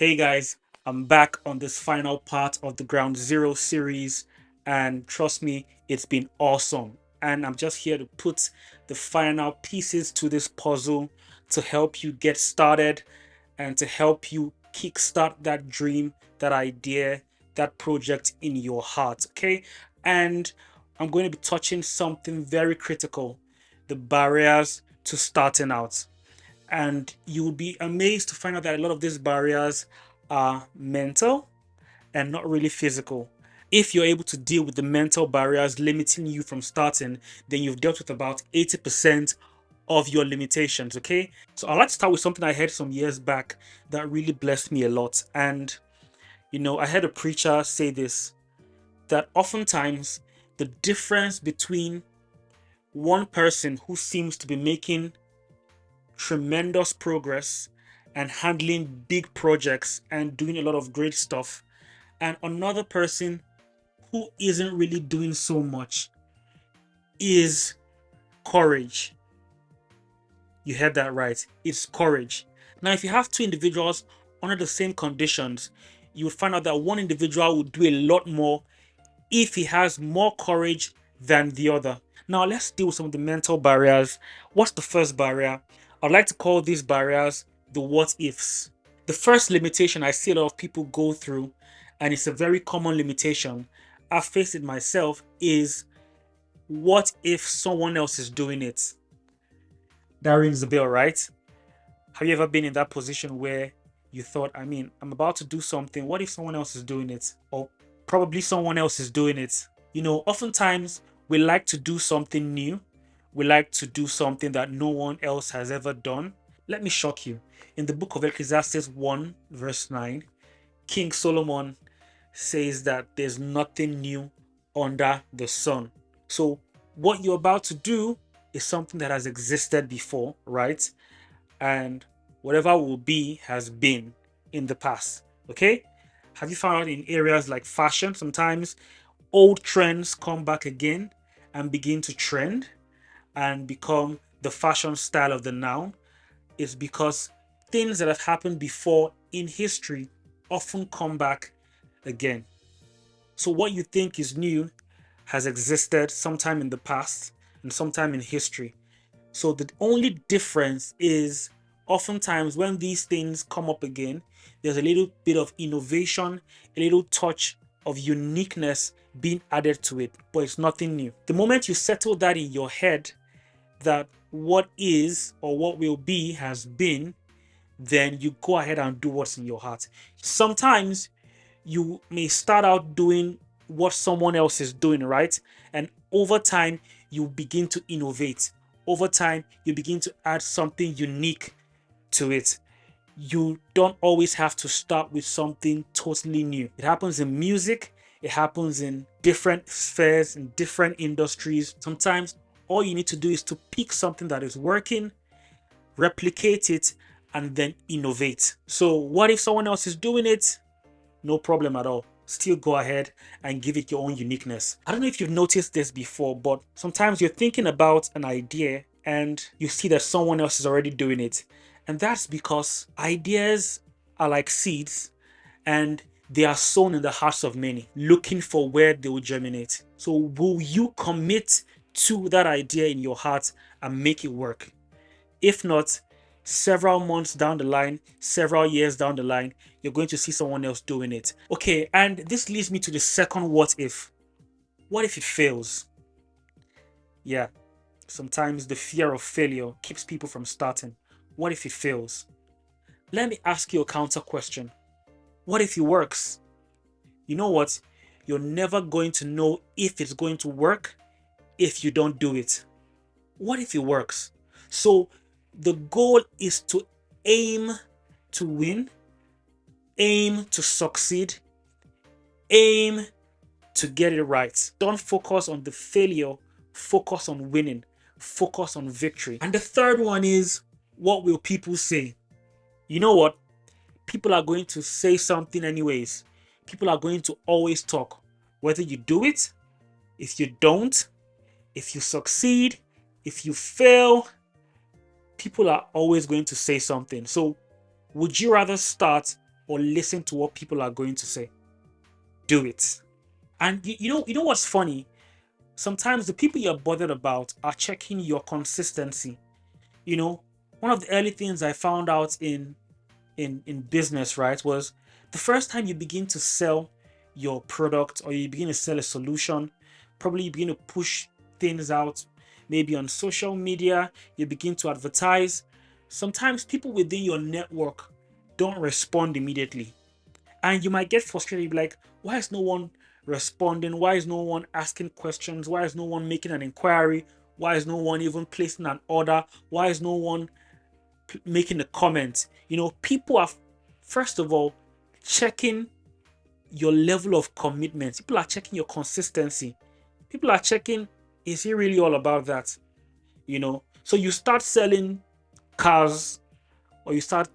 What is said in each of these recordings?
Hey guys, I'm back on this final part of the Ground Zero series, and trust me, it's been awesome. And I'm just here to put the final pieces to this puzzle to help you get started and to help you kickstart that dream, that idea, that project in your heart. Okay, and I'm going to be touching something very critical: the barriers to starting out. And you'll be amazed to find out that a lot of these barriers are mental and not really physical. If you're able to deal with the mental barriers limiting you from starting, then you've dealt with about 80% of your limitations. Okay, so I'd like to start with something I heard some years back that really blessed me a lot. And I heard a preacher say this, that oftentimes the difference between one person who seems to be making tremendous progress and handling big projects and doing a lot of great stuff, and another person who isn't really doing so much, is courage. You heard that right. It's courage. Now, if you have two individuals under the same conditions, you would find out that one individual will do a lot more if he has more courage than the other. Now, let's deal with some of the mental barriers. What's the first barrier? I'd like to call these barriers the what ifs. The first limitation I see a lot of people go through, and it's a very common limitation, I've faced it myself, is what if someone else is doing it? That rings the bell, right? Have you ever been in that position where you thought, I'm about to do something. What if someone else is doing it? Or probably someone else is doing it. Oftentimes we like to do something new. We like to do something that no one else has ever done. Let me shock you. In the book of Ecclesiastes 1, verse 9, King Solomon says that there's nothing new under the sun. So, what you're about to do is something that has existed before, right? And whatever will be has been in the past. Okay? Have you found out in areas like fashion, sometimes old trends come back again and begin to trend and become the fashion style of the now? Is because things that have happened before in history often come back again. So what you think is new has existed sometime in the past and sometime in history. So the only difference is oftentimes when these things come up again, there's a little bit of innovation, a little touch of uniqueness being added to it, but it's nothing new. The moment you settle that in your head, that what is or what will be has been, then you go ahead and do what's in your heart. Sometimes you may start out doing what someone else is doing, right? And over time, you begin to innovate. Over time, you begin to add something unique to it. You don't always have to start with something totally new. It happens in music, it happens in different spheres, in different industries. Sometimes all you need to do is to pick something that is working, replicate it, and then innovate. So, what if someone else is doing it? No problem at all. Still go ahead and give it your own uniqueness. I don't know if you've noticed this before, but sometimes you're thinking about an idea and you see that someone else is already doing it. And that's because ideas are like seeds, and they are sown in the hearts of many, looking for where they will germinate. So, will you commit to that idea in your heart and make it work? If not, several months down the line, several years down the line, you're going to see someone else doing it. Okay, and this leads me to the second what if. What if it fails? Yeah, sometimes the fear of failure keeps people from starting. What if it fails? Let me ask you a counter question. What if it works? You know what? You're never going to know if it's going to work if you don't do it. What if it works? So the goal is to aim to win, aim to succeed, aim to get it right. Don't focus on the failure, focus on winning, focus on victory. And the third one is, what will people say? You know what? People are going to say something anyways. People are going to always talk. Whether you do it, if you don't, if you succeed, if you fail, people are always going to say something. So, would you rather start or listen to what people are going to say. Do it. And you know what's funny? Sometimes the people you're bothered about are checking your consistency. You know, one of the early things I found out in business, right, was the first time you begin to sell your product or you begin to sell a solution, probably you begin to push things out, maybe on social media, you begin to advertise. Sometimes people within your network don't respond immediately. And you might get frustrated, you'll be like, why is no one responding? Why is no one asking questions? Why is no one making an inquiry? Why is no one even placing an order? Why is no one making a comment? People are, first of all, checking your level of commitment. People are checking your consistency. People are checking, is he really all about that? So you start selling cars, or you start,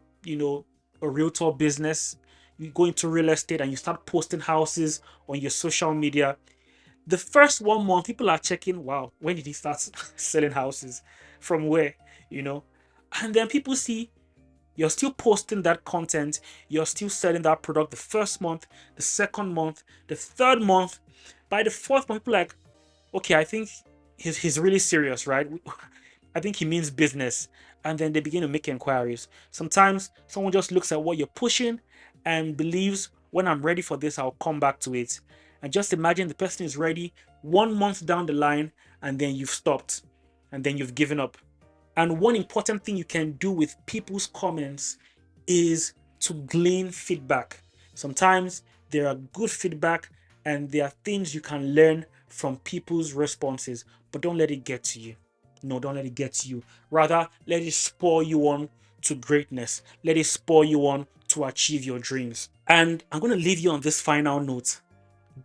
a realtor business, you go into real estate and you start posting houses on your social media. The first 1 month, people are checking, wow, when did he start selling houses? From where? You know? And then people see you're still posting that content, you're still selling that product the first month, the second month, the third month. By the fourth month, people are like, okay, I think he's really serious, right? I think he means business. And then they begin to make inquiries. Sometimes someone just looks at what you're pushing and believes, when I'm ready for this, I'll come back to it. And just imagine the person is ready 1 month down the line, and then you've stopped, and then you've given up. And one important thing you can do with people's comments is to glean feedback. Sometimes there are good feedback and there are things you can learn from people's responses, but don't let it get to you. No, don't let it get to you. Rather, let it spur you on to greatness. Let it spur you on to achieve your dreams. And I'm going to leave you on this final note.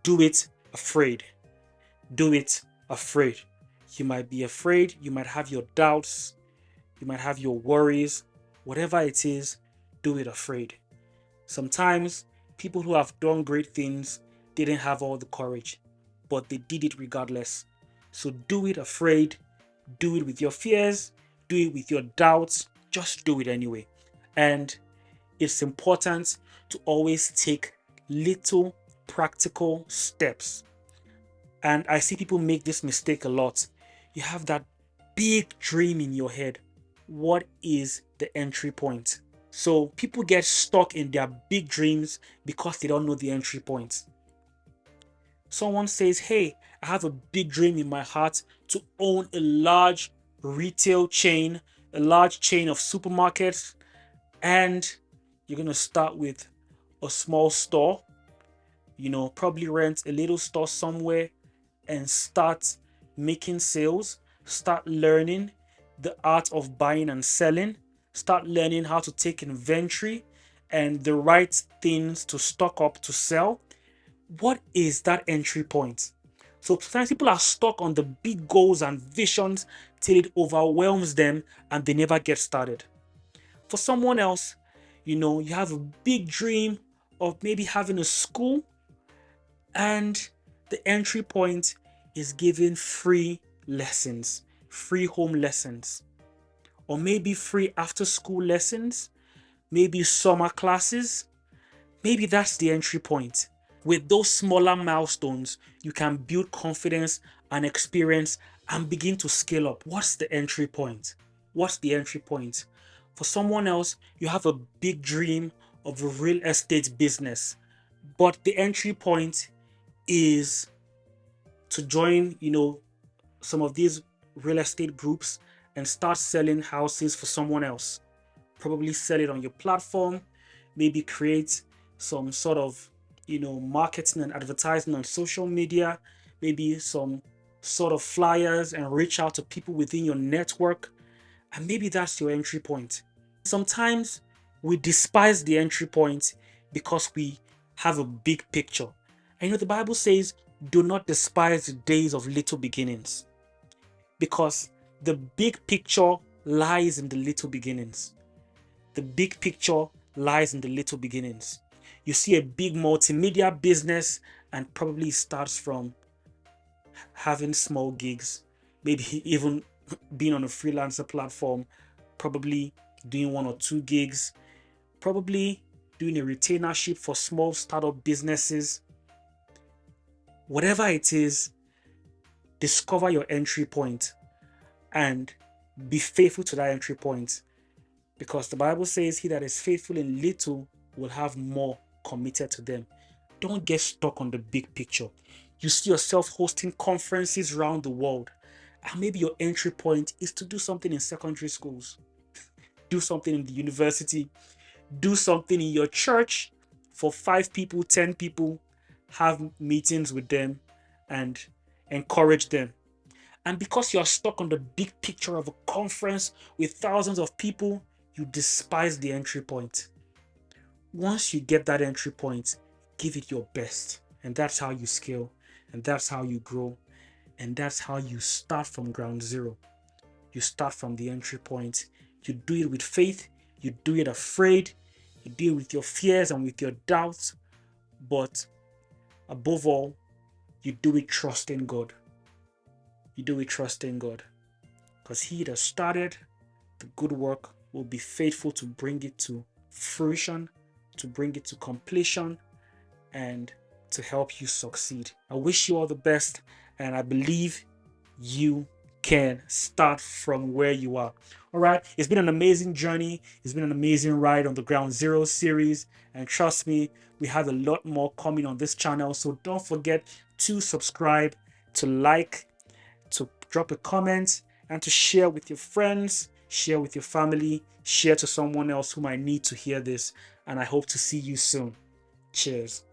Do it afraid. Do it afraid. You might be afraid, you might have your doubts, you might have your worries, whatever it is, do it afraid. Sometimes people who have done great things didn't have all the courage, but they did it regardless. So do it afraid, do it with your fears, do it with your doubts, just do it anyway. And it's important to always take little practical steps. And I see people make this mistake a lot. You have that big dream in your head. What is the entry point? So people get stuck in their big dreams because they don't know the entry point. Someone says, hey, I have a big dream in my heart to own a large retail chain, a large chain of supermarkets. And you're going to start with a small store, probably rent a little store somewhere and start making sales, start learning the art of buying and selling, start learning how to take inventory and the right things to stock up to sell. What is that entry point? So sometimes people are stuck on the big goals and visions till it overwhelms them and they never get started. For someone else, you have a big dream of maybe having a school, and the entry point is giving free lessons, free home lessons, or maybe free after school lessons, maybe summer classes. Maybe that's the entry point. With those smaller milestones, you can build confidence and experience and begin to scale up. What's the entry point? What's the entry point? For someone else, you have a big dream of a real estate business, but the entry point is to join, some of these real estate groups and start selling houses for someone else. Probably sell it on your platform, maybe create some sort of, marketing and advertising on social media, maybe some sort of flyers and reach out to people within your network. And maybe that's your entry point. Sometimes we despise the entry point because we have a big picture. And the Bible says, do not despise the days of little beginnings, because the big picture lies in the little beginnings. The big picture lies in the little beginnings. You see a big multimedia business and probably starts from having small gigs, maybe even being on a freelancer platform, probably doing 1 or 2 gigs, probably doing a retainership for small startup businesses. Whatever it is, discover your entry point and be faithful to that entry point. Because the Bible says, he that is faithful in little will have more committed to them. Don't get stuck on the big picture. You see yourself hosting conferences around the world, and maybe your entry point is to do something in secondary schools, do something in the university, do something in your church for 5 people, 10 people, have meetings with them and encourage them. And because you're stuck on the big picture of a conference with thousands of people, you despise the entry point. Once you get that entry point, give it your best. And that's how you scale. And that's how you grow. And that's how you start from ground zero. You start from the entry point. You do it with faith. You do it afraid. You deal with your fears and with your doubts. But above all, you do it trusting God. You do it trusting God. Because he that started the good work will be faithful to bring it to fruition, to bring it to completion, and to help you succeed. I wish you all the best, and I believe you can start from where you are. All right, it's been an amazing journey. It's been an amazing ride on the Ground Zero series, and trust me, we have a lot more coming on this channel. So don't forget to subscribe, to like, to drop a comment, and to share with your friends, share with your family, share to someone else who might need to hear this. And I hope to see you soon. Cheers.